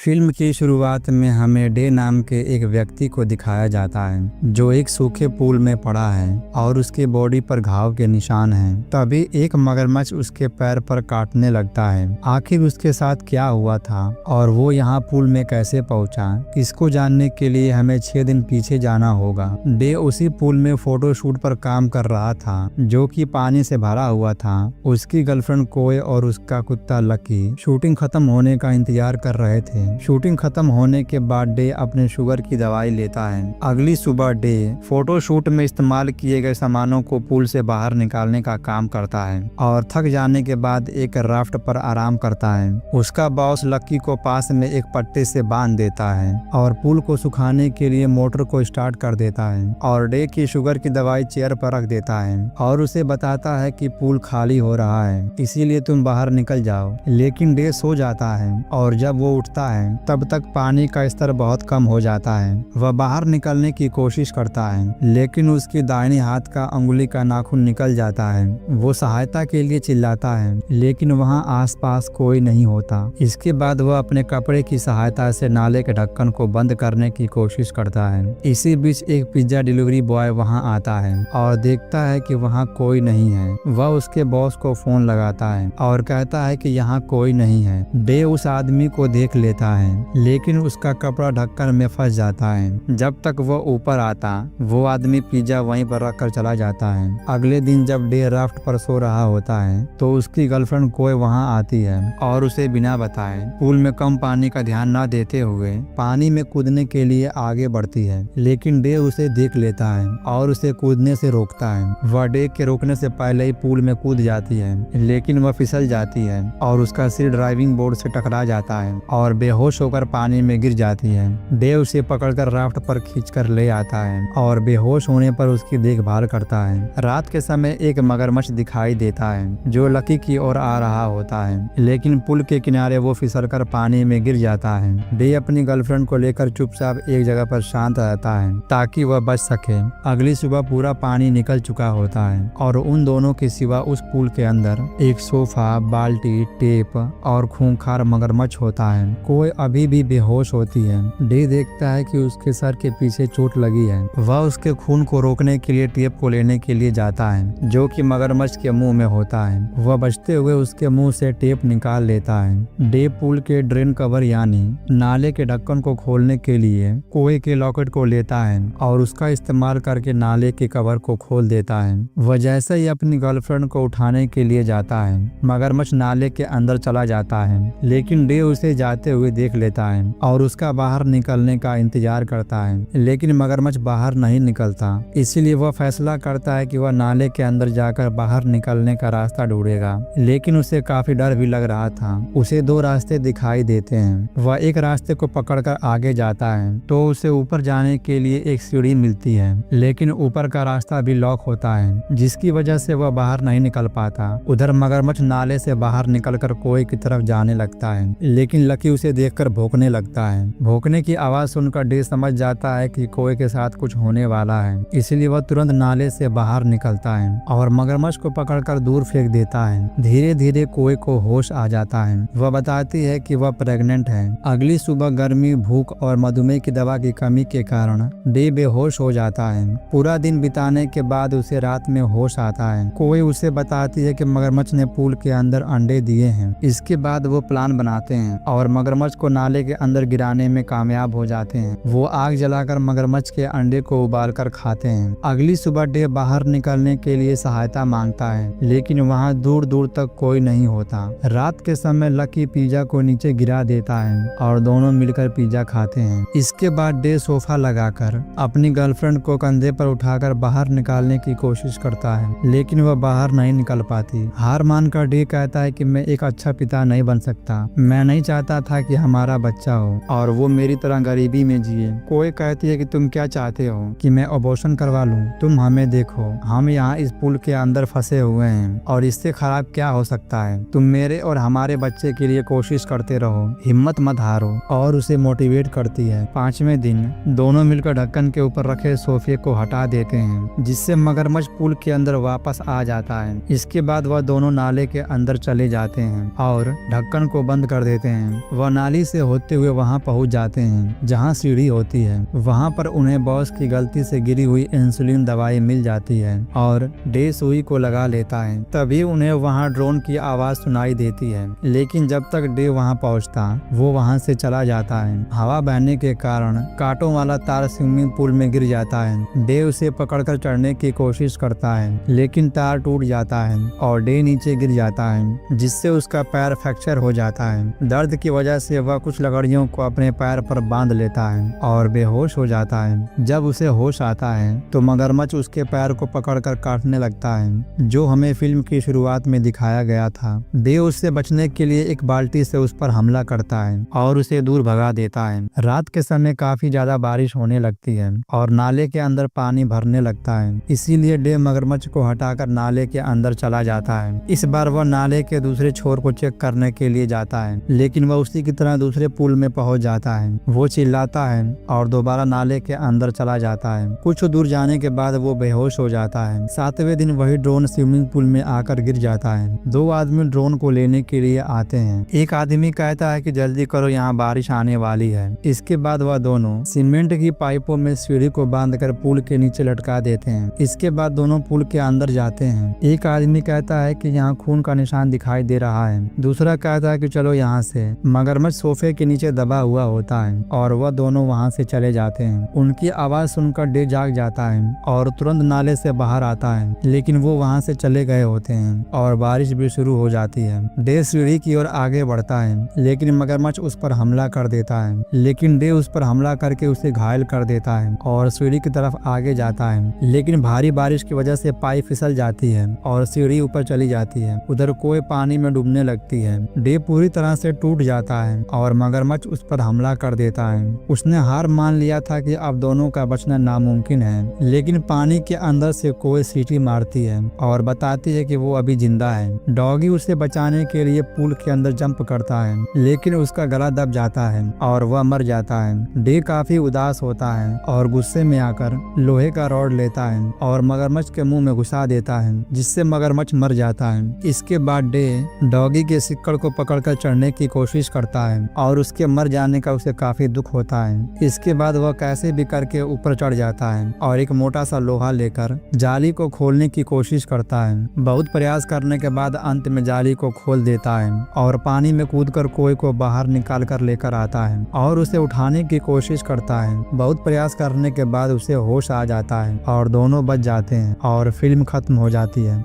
Film की शुरुआत में हमें डे नाम के एक व्यक्ति को दिखाया जाता है जो एक सूखे पूल में पड़ा है और उसके बॉडी पर घाव के निशान हैं। तभी एक मगरमच्छ उसके पैर पर काटने लगता है। आखिर उसके साथ क्या हुआ था और वो यहाँ पूल में कैसे पहुंचा, इसको जानने के लिए हमें 6 दिन पीछे जाना होगा। डे उसी पूल में फोटोशूट पर काम कर रहा था जो कि पानी से भरा हुआ था। उसकी गर्लफ्रेंड कोय और उसका कुत्ता लकी शूटिंग खत्म होने का इंतजार कर रहे थे। शूटिंग खत्म होने के बाद डे अपने शुगर की दवाई लेता है। अगली सुबह डे फोटोशूट में इस्तेमाल किए गए सामानों को पूल से बाहर निकालने का काम करता है और थक जाने के बाद एक राफ्ट पर आराम करता है। उसका बॉस लकी को पास में एक पट्टे से बांध देता है और पूल को सुखाने के लिए मोटर को स्टार्ट कर देता है और डे की शुगर की दवाई चेयर पर रख देता है और उसे बताता है कि पूल खाली हो रहा है, इसीलिए तुम बाहर निकल जाओ। लेकिन डे सो जाता है और जब वो उठता है तब तक पानी का स्तर बहुत कम हो जाता है। वह बाहर निकलने की कोशिश करता है लेकिन उसकी दाहिनी हाथ का अंगुली का नाखून निकल जाता है। वो सहायता के लिए चिल्लाता है लेकिन वहाँ आसपास कोई नहीं होता। इसके बाद वह अपने कपड़े की सहायता से नाले के ढक्कन को बंद करने की कोशिश करता है। इसी बीच एक पिज्जा डिलीवरी बॉय वहाँ आता है और देखता है कि वहाँ कोई नहीं है। वह उसके बॉस को फोन लगाता है और कहता है कि यहाँ कोई नहीं है। डे उस आदमी को देख लेता है लेकिन उसका कपड़ा ढक्कन में फंस जाता है। जब तक वो ऊपर आता वो आदमी पिज्जा वहीं पर रखकर चला जाता है। अगले दिन जब डे राफ्ट पर सो रहा होता है तो उसकी गर्लफ्रेंड कोई वहां आती है और उसे बिना बताए पूल में कम पानी का ध्यान न देते हुए पानी में कूदने के लिए आगे बढ़ती है। लेकिन डे उसे देख लेता है और उसे कूदने से रोकता है। वह डे के रोकने से पहले ही पूल में कूद जाती है लेकिन वह फिसल जाती है और उसका सिर ड्राइविंग बोर्ड से टकरा जाता है और बेहोश होकर पानी में गिर जाती है। डे उसे पकड़कर राफ्ट पर खींचकर ले आता है और बेहोश होने पर उसकी देखभाल करता है। रात के समय एक मगरमच्छ दिखाई देता है जो लकी की ओर आ रहा होता है लेकिन पुल के किनारे वो फिसलकर पानी में गिर जाता है। डे अपनी गर्लफ्रेंड को लेकर चुपचाप एक जगह पर शांत रहता है ताकि वह बच सके। अगली सुबह पूरा पानी निकल चुका होता है और उन दोनों के सिवा उस पुल के अंदर एक सोफा, बाल्टी, टेप और खूंखार मगरमच्छ होता है। कोई अभी भी बेहोश होती है। डे देखता है कि उसके सर के पीछे चोट लगी है। वह उसके खून को रोकने के लिए टेप को लेने के लिए जाता है जो कि मगरमच्छ के मुंह में होता है। वह बचते हुए उसके मुंह से टेप निकाल लेता है। डे पूल के ड्रेन कवर यानी नाले के ढक्कन को खोलने के लिए कोए के लॉकेट को लेता है और उसका इस्तेमाल करके नाले के कवर को खोल देता है। वह जैसे ही अपनी गर्लफ्रेंड को उठाने के लिए जाता है मगरमच्छ नाले के अंदर चला जाता है लेकिन डे उसे जाते हुए देख लेता है और उसका बाहर निकलने का इंतजार करता है। लेकिन मगरमच्छ बाहर नहीं निकलता, इसीलिए वह फैसला करता है कि वह नाले के अंदर जाकर बाहर निकलने का रास्ता ढूंढेगा। लेकिन उसे काफी डर भी लग रहा था। उसे 2 रास्ते दिखाई देते हैं। वह एक रास्ते को पकड़कर आगे जाता है तो उसे ऊपर जाने के लिए एक सीढ़ी मिलती है लेकिन ऊपर का रास्ता भी लॉक होता है जिसकी वजह से वह बाहर नहीं निकल पाता। उधर मगरमच्छ नाले से बाहर निकलकर कोए की तरफ जाने लगता है लेकिन लकी उसे देखकर भौंकने लगता है। भौंकने की आवाज सुनकर डे समझ जाता है कि कोए के साथ कुछ होने वाला है, इसलिए वह तुरंत नाले से बाहर निकलता है और मगरमच्छ को पकड़कर दूर फेंक देता है। धीरे धीरे कोए को होश आ जाता है। वह बताती है कि वह प्रेग्नेंट है। अगली सुबह गर्मी, भूख और मधुमेह की दवा की कमी के कारण डे बेहोश हो जाता है। पूरा दिन बिताने के बाद उसे रात में होश आता है। कोए उसे बताती है कि मगरमच्छ ने पूल के अंदर अंडे दिए हैं। इसके बाद वो प्लान बनाते हैं और मगरमच्छ को नाले के अंदर गिराने में कामयाब हो जाते हैं। वो आग जलाकर मगरमच्छ के अंडे को उबालकर खाते हैं। अगली सुबह डे बाहर निकलने के लिए सहायता मांगता है लेकिन वहाँ दूर दूर तक कोई नहीं होता। रात के समय लकी पिज्जा को नीचे गिरा देता है और दोनों मिलकर पिज्जा खाते हैं। इसके बाद डे सोफा लगाकर अपनी गर्लफ्रेंड को कंधे पर उठाकर बाहर निकालने की कोशिश करता है लेकिन वह बाहर नहीं निकल पाती। हार मानकर डे कहता है कि मैं एक अच्छा पिता नहीं बन सकता। मैं नहीं चाहता था कि हमारा बच्चा हो और वो मेरी तरह गरीबी में जिए। कोई कहती है कि तुम क्या चाहते हो कि मैं अबॉर्शन करवा लूं? तुम हमें देखो, हम यहाँ इस पुल के अंदर फंसे हुए हैं और इससे खराब क्या हो सकता है। तुम मेरे और हमारे बच्चे के लिए कोशिश करते रहो, हिम्मत मत हारो, और उसे मोटिवेट करती है। 5वें दिन दोनों मिलकर ढक्कन के ऊपर रखे सोफे को हटा देते हैं जिससे मगरमच्छ पुल के अंदर वापस आ जाता है। इसके बाद वह दोनों नाले के अंदर चले जाते हैं और ढक्कन को बंद कर देते हैं। वह नाले जाली से होते हुए वहां पहुंच जाते हैं जहां सीढ़ी होती है। वहां पर उन्हें बॉस की गलती से गिरी हुई इंसुलिन दवाई मिल जाती है और डे सुई को लगा लेता है। तभी उन्हें वहां ड्रोन की आवाज सुनाई देती है, लेकिन जब तक डे वहां पहुंचता वो वहां से चला जाता है। हवा बहने के कारण कांटों वाला तार स्विमिंग पूल में गिर जाता है। डे उसे पकड़कर चढ़ने की कोशिश करता है, लेकिन तार टूट जाता है और डे नीचे गिर जाता है, जिससे उसका पैर फ्रैक्चर हो जाता है। दर्द की वजह से वह कुछ लकड़ियों को अपने पैर पर बांध लेता है और बेहोश हो जाता है। जब उसे होश आता है तो मगरमच्छ उसके पैर को पकड़कर काटने लगता है, जो हमें फिल्म की शुरुआत में दिखाया गया था। डे उससे बचने के लिए एक बाल्टी से उस पर हमला करता है और उसे दूर भगा देता है। रात के समय काफी ज्यादा बारिश होने लगती है और नाले के अंदर पानी भरने लगता है, इसीलिए डे मगरमच्छ को हटाकर नाले के अंदर चला जाता है। इस बार वह नाले के दूसरे छोर को चेक करने के लिए जाता है, लेकिन वह उसी की तरह दूसरे पुल में पहुंच जाता है। वो चिल्लाता है और दोबारा नाले के अंदर चला जाता है। कुछ दूर जाने के बाद वो बेहोश हो जाता है। 7वें दिन वही ड्रोन स्विमिंग पूल में आकर गिर जाता है। 2 आदमी ड्रोन को लेने के लिए आते हैं। एक आदमी कहता है कि जल्दी करो, यहाँ बारिश आने वाली है। इसके बाद वह दोनों सीमेंट की पाइपों में सीढ़ी को बांधकर पुल के नीचे लटका देते हैं। इसके बाद दोनों पुल के अंदर जाते हैं। एक आदमी कहता है कि यहाँ खून का निशान दिखाई दे रहा है। दूसरा कहता है कि चलो यहाँ से। मगरमच्छ सोफे के नीचे दबा हुआ होता है और वह दोनों वहाँ से चले जाते हैं। उनकी आवाज सुनकर डे जाग जाता है और तुरंत नाले से बाहर आता है, लेकिन वो वहाँ से चले गए होते हैं और बारिश भी शुरू हो जाती है। डे सीढ़ी की ओर आगे बढ़ता है, लेकिन मगरमच्छ उस पर हमला कर देता है। लेकिन डे उस पर हमला करके उसे घायल कर देता है और सीढ़ी की तरफ आगे जाता है, लेकिन भारी बारिश की वजह से पाइप फिसल जाती है और सीढ़ी ऊपर चली जाती है। उधर कोई पानी में डूबने लगती है। डे पूरी तरह से टूट जाता है और मगरमच्छ उस पर हमला कर देता है। उसने हार मान लिया था कि अब दोनों का बचना नामुमकिन है, लेकिन पानी के अंदर से कोई सीटी मारती है और बताती है कि वो अभी जिंदा है। डॉगी उसे बचाने के लिए पूल के अंदर जंप करता है, लेकिन उसका गला दब जाता है और वह मर जाता है। डे काफी उदास होता है और गुस्से में आकर लोहे का रॉड लेता है और मगरमच्छ के मुंह में घुसा देता है, जिससे मगरमच्छ मर जाता है। इसके बाद डे डॉगी के सिक्कड़ को पकड़कर चढ़ने की कोशिश करता है और उसके मर जाने का उसे काफी दुख होता है। इसके बाद वह कैसे भी करके ऊपर चढ़ जाता है और एक मोटा सा लोहा लेकर जाली को खोलने की कोशिश करता है। बहुत प्रयास करने के बाद अंत में जाली को खोल देता है और पानी में कूदकर कोई को बाहर निकाल कर लेकर आता है और उसे उठाने की कोशिश करता है। बहुत प्रयास करने के बाद उसे होश आ जाता है और दोनों बच जाते हैं और फिल्म खत्म हो जाती है।